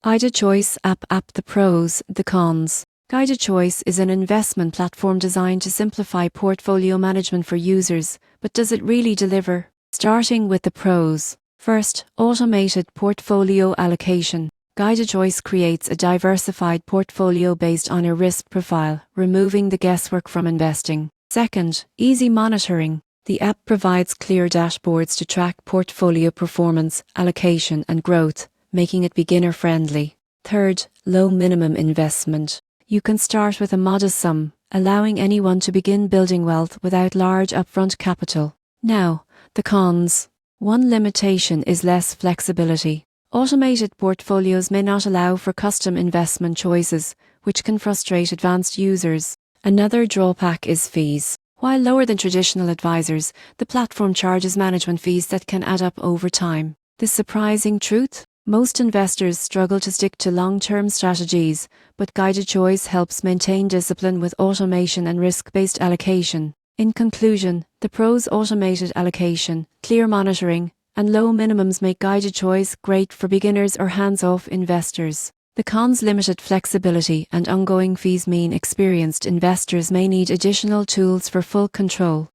GuidedChoice app. The pros, the cons. GuidedChoice is an investment platform designed to simplify portfolio management for users, but does it really deliver? Starting with the pros. First, automated portfolio allocation. GuidedChoice creates a diversified portfolio based on a risk profile, removing the guesswork from investing. Second, easy monitoring. The app provides clear dashboards to track portfolio performance, allocation, and growth, making it beginner-friendly. Third, low minimum investment. You can start with a modest sum, allowing anyone to begin building wealth without large upfront capital. Now, the cons. One limitation is less flexibility. Automated portfolios may not allow for custom investment choices, which can frustrate advanced users. Another drawback is fees. While lower than traditional advisors, the platform charges management fees that can add up over time. The surprising truth? Most investors struggle to stick to long-term strategies, but GuidedChoice helps maintain discipline with automation and risk-based allocation. In conclusion, the pros: automated allocation, clear monitoring, and low minimums make GuidedChoice great for beginners or hands-off investors. The cons: limited flexibility and ongoing fees mean experienced investors may need additional tools for full control.